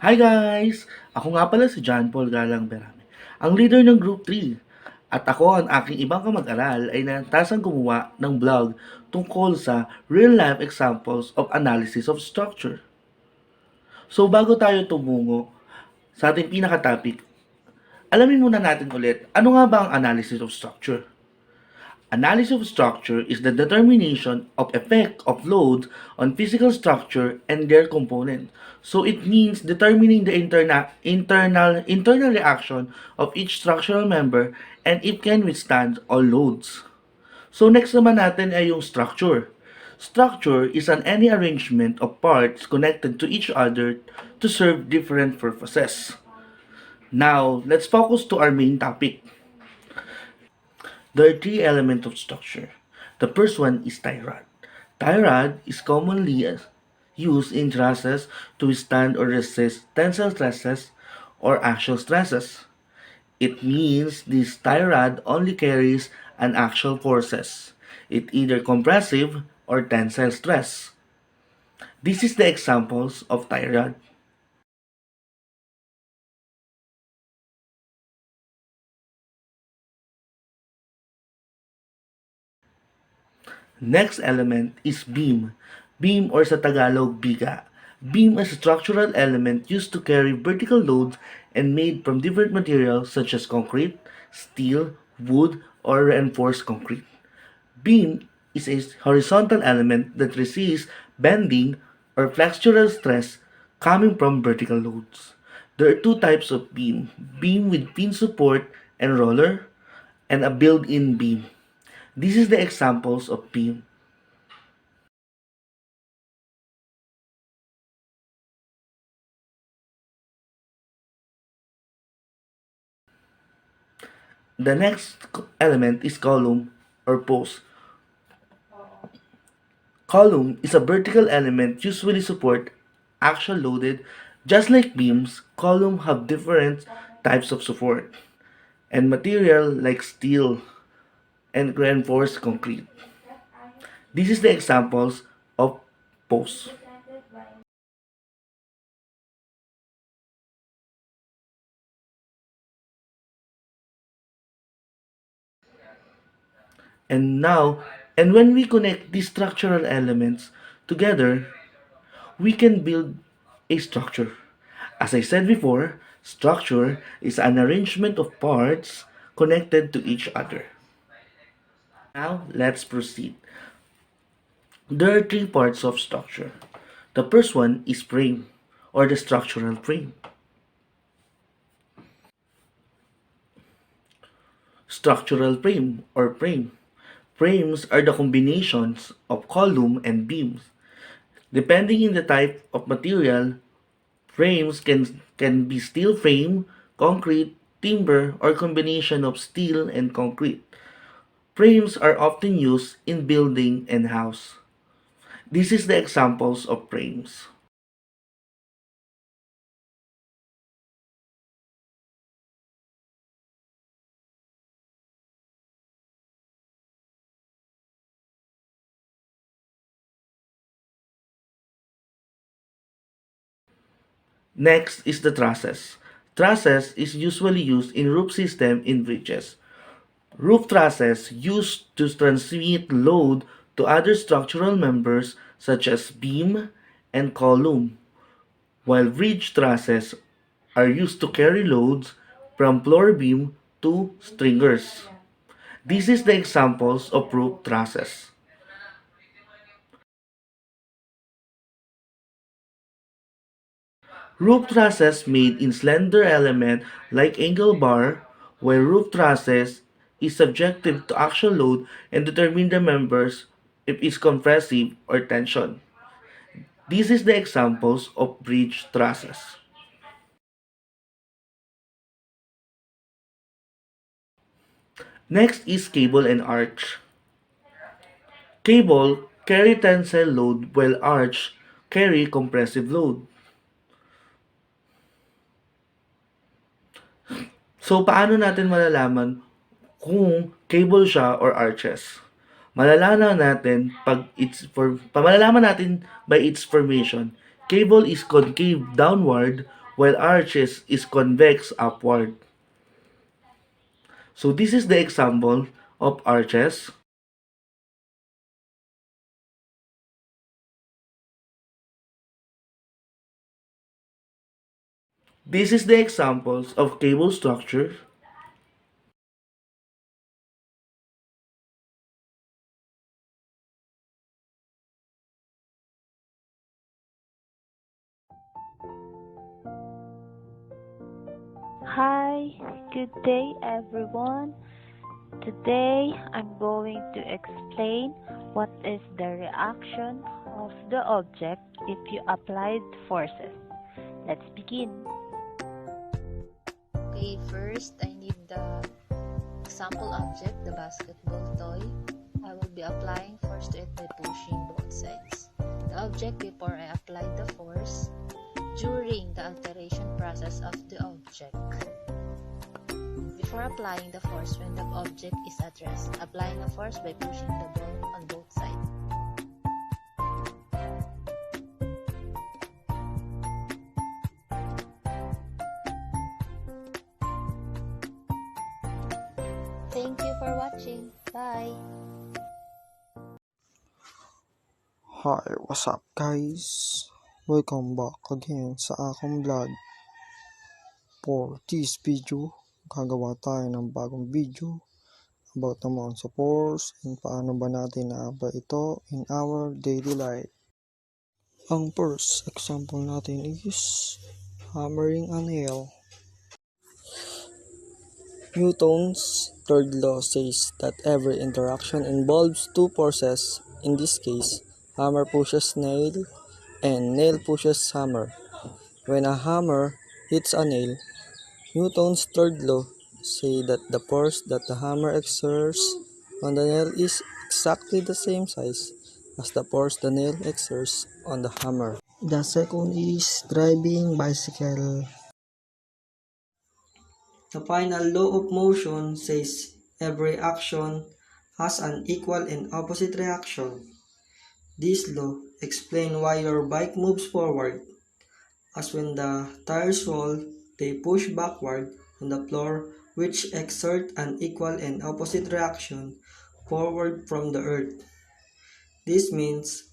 Hi guys! Ako nga pala si John Paul Galang Berame, ang leader ng Group 3. At ako ang aking ibang kamag-aral ay natasang gumawa ng blog tungkol sa real-life examples of analysis of structure. So bago tayo tumungo sa ating pinaka-topic, alamin muna natin ulit ano nga ba ang analysis of structure. Analysis of structure is the determination of effect of loads on physical structure and their component. So it means determining the internal reaction of each structural member and it can withstand all loads. So next naman natin ay yung structure. Structure is any arrangement of parts connected to each other to serve different purposes. Now, let's focus to our main topic. There are three elements of structure. The first one is tie rod. Tie rod is commonly used in trusses to withstand or resist tensile stresses or axial stresses. It means this tie rod only carries an axial forces. It either compressive or tensile stress. This is the examples of tie rod. Next element is beam. Beam or sa Tagalog, biga. Beam is a structural element used to carry vertical loads and made from different materials such as concrete, steel, wood, or reinforced concrete. Beam is a horizontal element that resists bending or flexural stress coming from vertical loads. There are two types of beam: beam with pin support and roller, and a built-in beam. This is the examples of beam. The next element is column or post. Column is a vertical element usually support axial loaded. Just like beams, column have different types of support and material like steel and reinforced concrete. This is the examples of posts. And now, and when we connect these structural elements together, we can build a structure. As I said before, structure is an arrangement of parts connected to each other. Now, let's proceed. There are three parts of structure. The first one is frame or the structural frame. Structural frame or frame. Frames are the combinations of column and beams. Depending on the type of material, frames can be steel frame, concrete, timber, or combination of steel and concrete. Frames are often used in building and house. This is the examples of frames. Next is the trusses. Trusses is usually used in roof system in bridges. Roof trusses used to transmit load to other structural members such as beam and column, while bridge trusses are used to carry loads from floor beam to stringers. This is the examples of roof trusses. Roof trusses made in slender element like angle bar, while roof trusses is subjective to axial load and determine the members if it's compressive or tension. This is the examples of bridge trusses. Next is cable and arch. Cable carry tensile load while arch carry compressive load. So paano natin malalaman kung cable siya or arches? Malalaman natin malalaman natin by its formation. Cable is concave downward while arches is convex upward. So this is the example of arches. This is the examples of cable structure. Hi, good day everyone. Today I'm going to explain what is the reaction of the object if you applied forces. Let's begin. Okay, first I need the example object, the basketball toy. I will be applying force to it by pushing both sides. The object before I applied the force during the alteration process of the object. Before applying the force when the object is at rest, applying a force by pushing the ball on both sides. Thank you for watching. Bye! Hi, what's up guys? Welcome back again sa akong vlog. For this video, gagawa tayo ng bagong video about naman sa force and paano ba natin na-apply ito in our daily life. Ang first example natin is hammering a nail. Newton's third law says that every interaction involves two forces. In this case, hammer pushes nail and nail pushes hammer. When a hammer hits a nail, Newton's third law says that the force that the hammer exerts on the nail is exactly the same size as the force the nail exerts on the hammer. The second is driving bicycle. The final law of motion says every action has an equal and opposite reaction. This law explains why your bike moves forward, as when the tires roll, they push backward on the floor, which exert an equal and opposite reaction forward from the earth. This means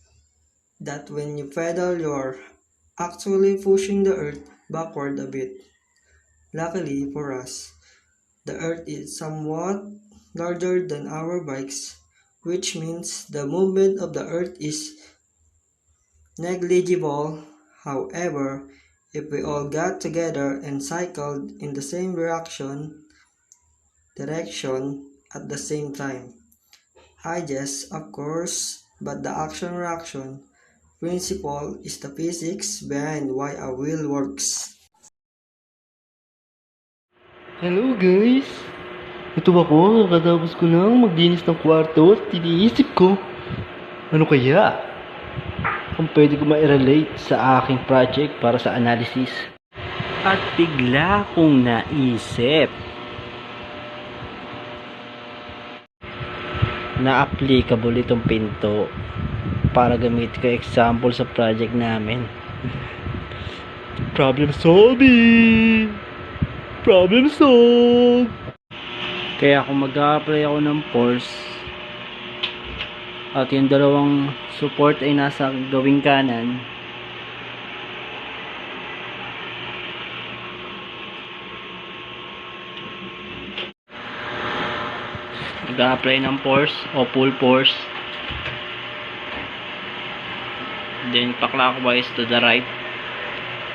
that when you pedal, you're actually pushing the earth backward a bit. Luckily for us, the earth is somewhat larger than our bikes, which means the movement of the earth is negligible. However, if we all got together and cycled in the same direction at the same time, I guess, of course, but the action-reaction principle is the physics behind why a wheel works. Hello guys! Ito ako, kakatapos ko lang maglinis ng kwarto at iniisip ko, ano kaya kung pwede ko ma-relate sa aking project para sa analysis. At bigla kong naisip na applicable itong pinto para gamit ko example sa project namin. Problem solving! Problem solved! Kaya kung mag-a-apply ako ng force at yung dalawang support ay nasa gawing kanan, mag-a-apply ng force o full force, then pa-clockwise to the right,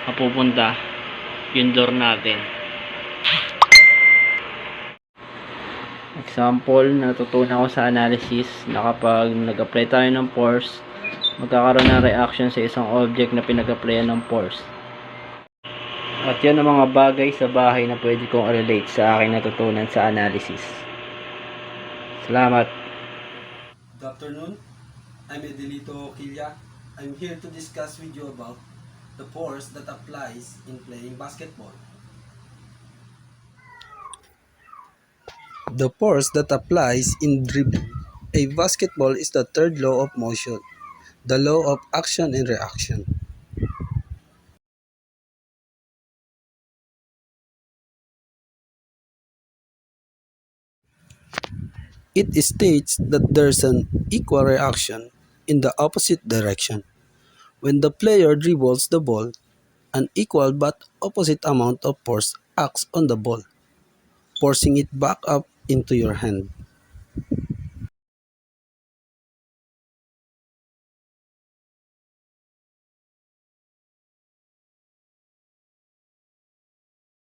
mapupunta yung door natin. Example, natutunan ko sa analysis na kapag nag-apply tayo ng force, magkakaroon ng reaction sa isang object na pinag-applyan ng force. At yan ang mga bagay sa bahay na pwede kong relate sa aking natutunan sa analysis. Salamat! Good afternoon, I'm Edelito Quilla. I'm here to discuss with you about the force that applies in playing basketball. The force that applies in dribbling a basketball is the third law of motion, the law of action and reaction. It states that there's an equal reaction in the opposite direction. When the player dribbles the ball, an equal but opposite amount of force acts on the ball, forcing it back up into your hand.